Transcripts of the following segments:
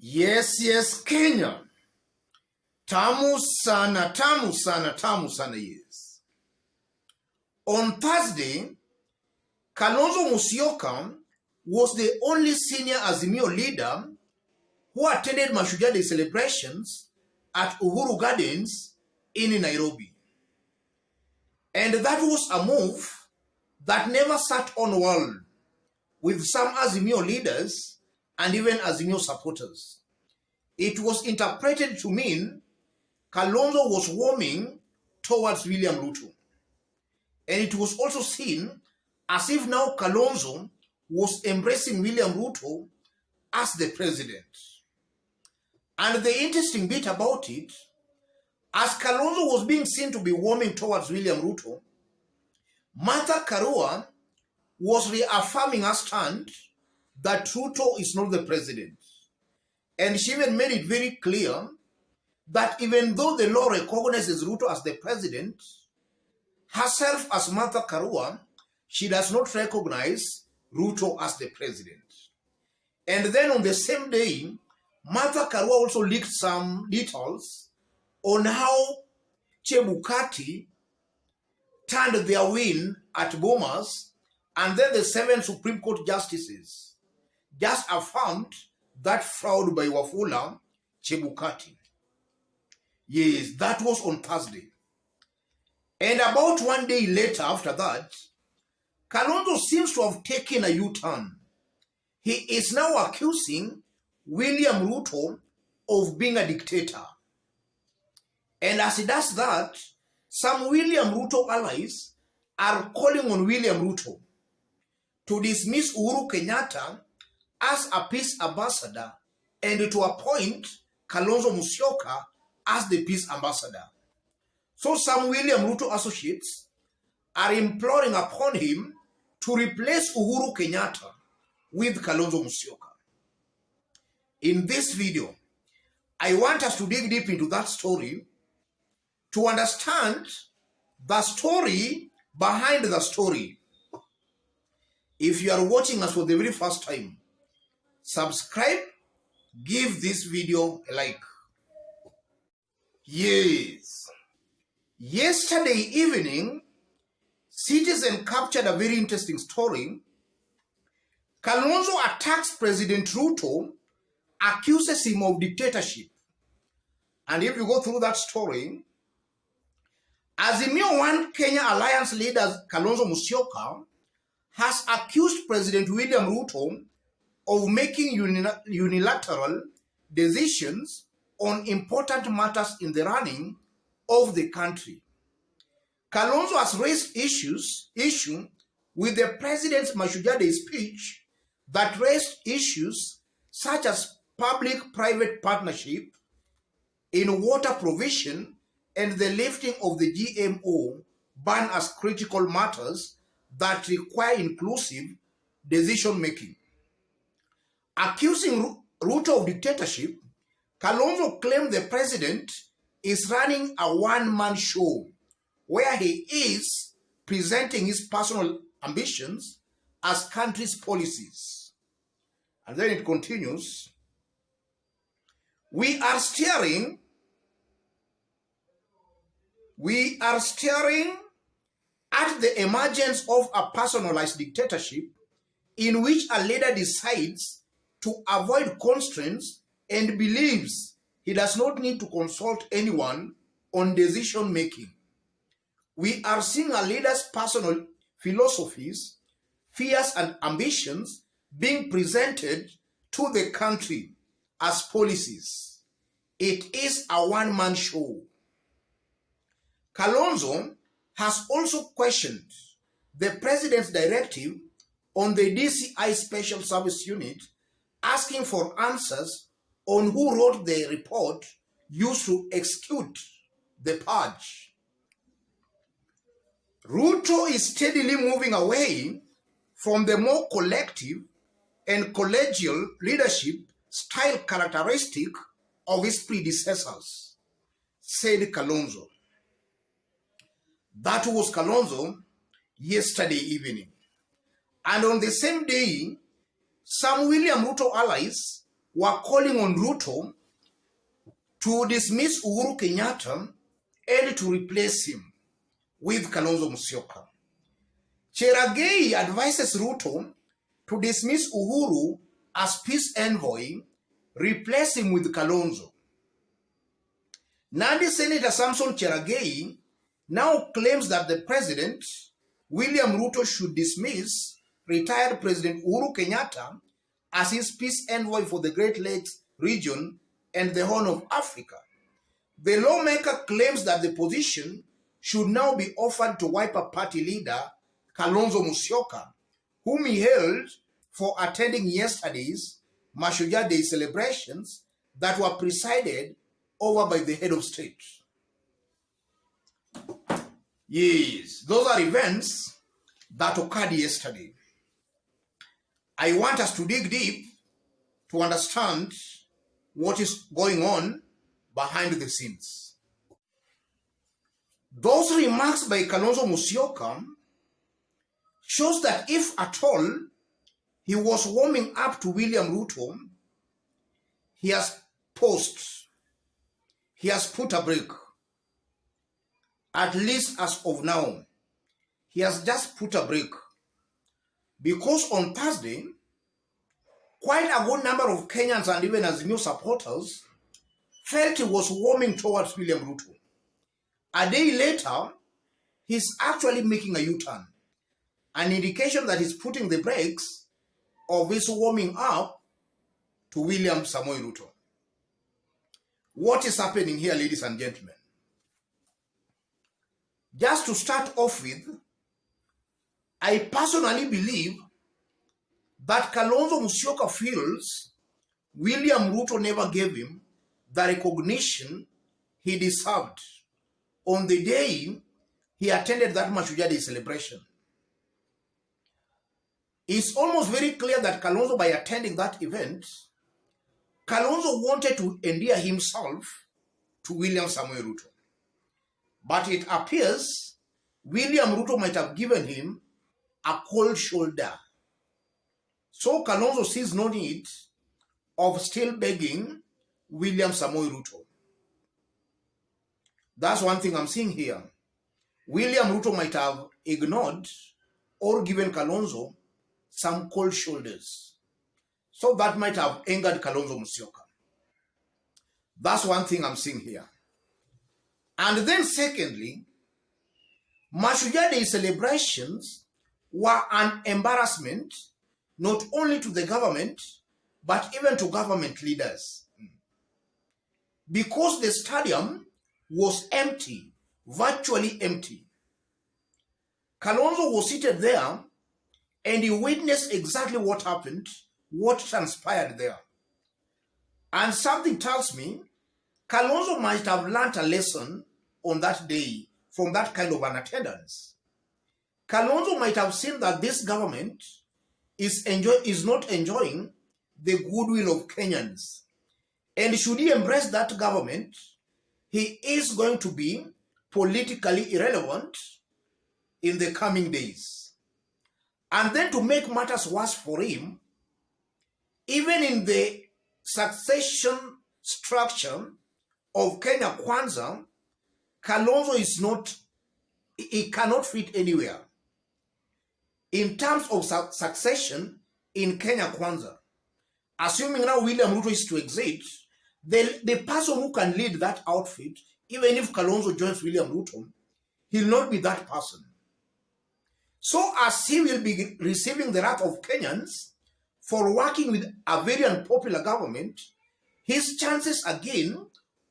Yes, Kenya. Tamu sana, yes. On Thursday, Kalonzo Musyoka was the only senior Azimio leader who attended Mashujaa Day celebrations at Uhuru Gardens in Nairobi. And that was a move that never sat on well with some Azimio leaders and even Azimio supporters. It was interpreted to mean Kalonzo was warming towards William Ruto. And it was also seen as if now Kalonzo was embracing William Ruto as the president. And the interesting bit about it, as Kalonzo was being seen to be warming towards William Ruto, Martha Karua was reaffirming her stand that Ruto is not the president. And she even made it very clear that even though the law recognizes Ruto as the president, herself as Martha Karua, she does not recognize Ruto as the president. And then on the same day, Martha Karua also leaked some details on how Chebukati turned their win at Bomas, and then the 7 Supreme Court justices just affirmed that fraud by Wafula Chebukati. Yes, that was on Thursday. And about 1 day later after that, Kalonzo seems to have taken a U-turn. He is now accusing William Ruto of being a dictator. And as he does that, some William Ruto allies are calling on William Ruto to dismiss Uhuru Kenyatta as a peace ambassador and to appoint Kalonzo Musyoka as the peace ambassador. So some William Ruto associates are imploring upon him to replace Uhuru Kenyatta with Kalonzo Musyoka. In this video, I want us to dig deep into that story to understand the story behind the story. If you are watching us for the very first time, subscribe, give this video a like. Yes. Yesterday evening, Citizen captured a very interesting story. Kalonzo attacks President Ruto, accuses him of dictatorship. And if you go through that story, Azimio One Kenya Alliance leader Kalonzo Musyoka has accused President William Ruto of making unilateral decisions on important matters in the running of the country. Kalonzo has raised issue with the president's Mashujaa Day speech that raised issues such as public-private partnership in water provision and the lifting of the GMO ban as critical matters that require inclusive decision-making. Accusing Ruto of dictatorship, Kalonzo claimed the president is running a one-man show where he is presenting his personal ambitions as country's policies. And then it continues, we are steering at the emergence of a personalized dictatorship in which a leader decides to avoid constraints and believes he does not need to consult anyone on decision making. We are seeing a leader's personal philosophies, fears, and ambitions being presented to the country as policies. It is a one-man show. Kalonzo has also questioned the president's directive on the DCI Special Service Unit, asking for answers on who wrote the report used to execute the purge. Ruto is steadily moving away from the more collective and collegial leadership style characteristic of his predecessors, said Kalonzo. That was Kalonzo yesterday evening. And on the same day, some William Ruto allies were calling on Ruto to dismiss Uhuru Kenyatta and to replace him with Kalonzo Musyoka. Cherargei advises Ruto to dismiss Uhuru as peace envoy, replace him with Kalonzo. Nandi Senator Samson Cherargei now claims that the president, William Ruto, should dismiss retired President Uhuru Kenyatta as his peace envoy for the Great Lakes region and the Horn of Africa. The lawmaker claims that the position should now be offered to Wiper Party leader Kalonzo Musyoka, whom he hailed for attending yesterday's Mashujaa Day celebrations that were presided over by the head of state. Yes, those are events that occurred yesterday. I want us to dig deep to understand what is going on behind the scenes. Those remarks by Kalonzo Musyoka shows that if at all he was warming up to William Ruto, he has paused. He has put a break. At least as of now, he has just put a break. Because on Thursday, quite a good number of Kenyans and even Azimio supporters felt he was warming towards William Ruto. A day later, he's actually making a U-turn, an indication that he's putting the brakes of his warming up to William Samoei Ruto. What is happening here, ladies and gentlemen? Just to start off with, I personally believe that Kalonzo Musyoka feels William Ruto never gave him the recognition he deserved on the day he attended that Mashujaa Day celebration. It's almost very clear that Kalonzo, by attending that event, Kalonzo wanted to endear himself to William Samoei Ruto. But it appears William Ruto might have given him a cold shoulder. So Kalonzo sees no need of still begging William Samoei Ruto. That's one thing I'm seeing here. William Ruto might have ignored or given Kalonzo some cold shoulders. So that might have angered Kalonzo Musyoka. That's one thing I'm seeing here. And then secondly, Mashujaa Day celebrations were an embarrassment not only to the government, but even to government leaders. Because the stadium was empty, virtually empty. Kalonzo was seated there and he witnessed exactly what happened, what transpired there. And something tells me Kalonzo might have learnt a lesson on that day from that kind of an attendance. Kalonzo might have seen that this government is not enjoying the goodwill of Kenyans. And should he embrace that government, he is going to be politically irrelevant in the coming days. And then to make matters worse for him, even in the succession structure of Kenya Kwanza, Kalonzo he cannot fit anywhere. In terms of succession in Kenya Kwanza, assuming now William Ruto is to exit, the person who can lead that outfit, even if Kalonzo joins William Ruto, he'll not be that person. So as he will be receiving the wrath of Kenyans for working with a very unpopular government, his chances again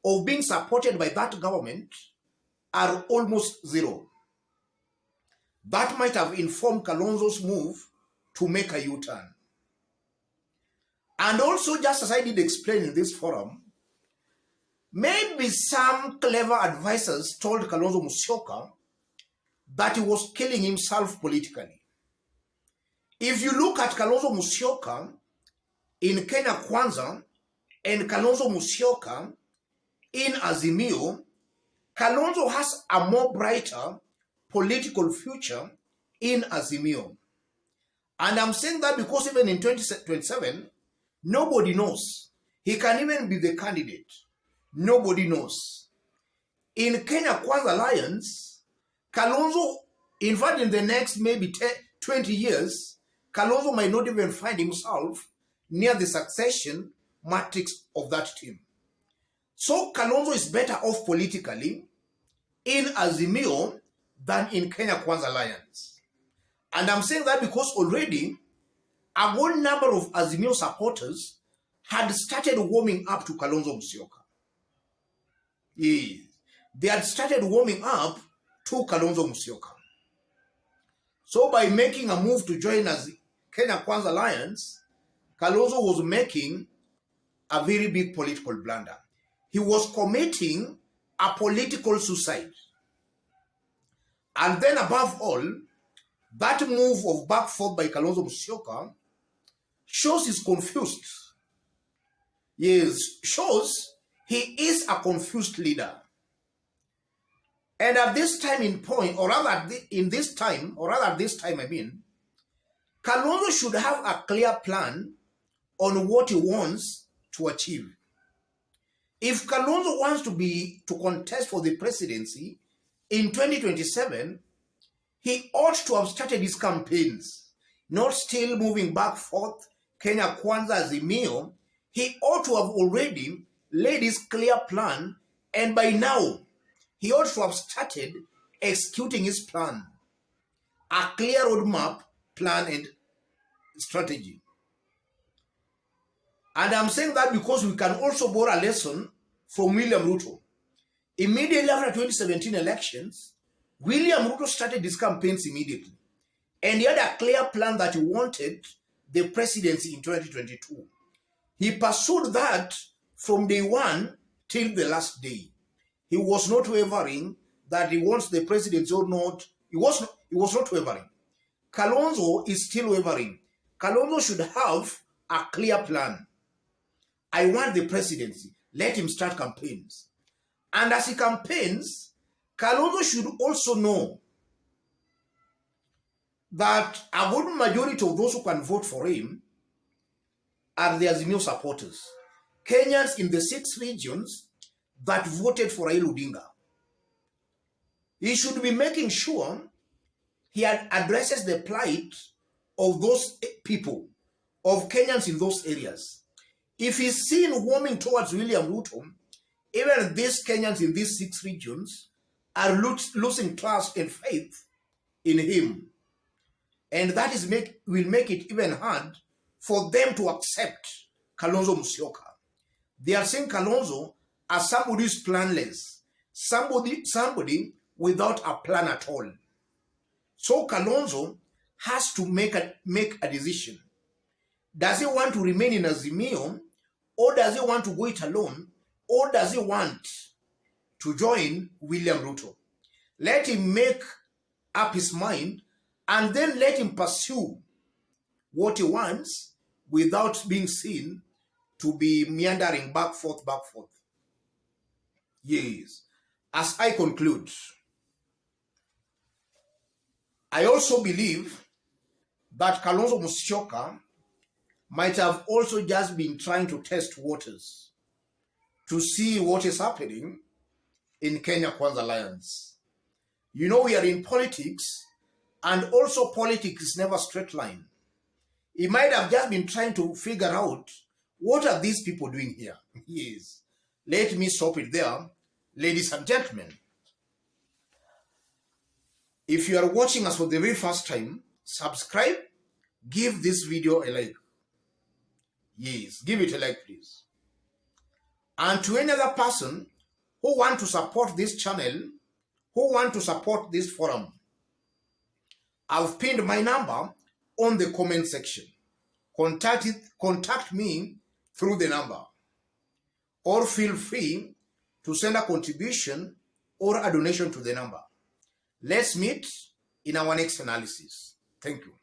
of being supported by that government are almost zero. That might have informed Kalonzo's move to make a U-turn. And also, just as I did explain in this forum, maybe some clever advisors told Kalonzo Musyoka that he was killing himself politically. If you look at Kalonzo Musyoka in Kenya Kwanza and Kalonzo Musyoka in Azimio, Kalonzo has a more brighter political future in Azimio. And I'm saying that because even in 2027, nobody knows. He can even be the candidate. Nobody knows. In Kenya Kwanza Alliance, Kalonzo, in fact, in the next maybe 20 years, Kalonzo might not even find himself near the succession matrix of that team. So Kalonzo is better off politically in Azimio than in Kenya Kwanza Alliance. And I'm saying that because already a good number of Azimio supporters had started warming up to Kalonzo Musyoka. Yes. They had started warming up to Kalonzo Musyoka. So by making a move to join as Kenya Kwanza Alliance, Kalonzo was making a very big political blunder. He was committing a political suicide. And then above all, that move of back forth by Kalonzo Musyoka shows he's confused. Yes, shows he is a confused leader. And at this time in point, or rather this time, I mean, Kalonzo should have a clear plan on what he wants to achieve. If Kalonzo wants to contest for the presidency in 2027, he ought to have started his campaigns, not still moving back forth, Kenya Kwanza Azimio. He ought to have already laid his clear plan, and by now, he ought to have started executing his plan. A clear roadmap, plan, and strategy. And I'm saying that because we can also borrow a lesson from William Ruto. Immediately after 2017 elections, William Ruto started his campaigns immediately. And he had a clear plan that he wanted the presidency in 2022. He pursued that from day one till the last day. He was not wavering that he wants the presidency or not. He was not wavering. Kalonzo is still wavering. Kalonzo should have a clear plan. I want the presidency. Let him start campaigns. And as he campaigns, Kalonzo should also know that a good majority of those who can vote for him are the Azimio supporters. Kenyans in the 6 regions that voted for Raila Odinga. He should be making sure he addresses the plight of those people, of Kenyans in those areas. If he's seen warming towards William Ruto, even these Kenyans in these 6 regions are losing trust and faith in him. And that will make it even hard for them to accept Kalonzo Musyoka. They are seeing Kalonzo as somebody who is planless, somebody without a plan at all. So Kalonzo has to make a decision. Does he want to remain in Azimio, or does he want to go it alone, or does he want to join William Ruto? Let him make up his mind, and then let him pursue what he wants without being seen to be meandering back forth. Yes. As I conclude, I also believe that Kalonzo Musyoka might have also just been trying to test waters to see what is happening in Kenya Kwanza Alliance. You know, we are in politics, and also politics is never straight line. He might have just been trying to figure out, what are these people doing here? Yes. Let me stop it there, ladies and gentlemen. If you are watching us for the very first time, subscribe, give this video a like. Yes, give it a like, please. And to any other person who want to support this channel, who want to support this forum, I've pinned my number on the comment section. Contact me through the number, or feel free to send a contribution or a donation to the number. Let's meet in our next analysis. Thank you.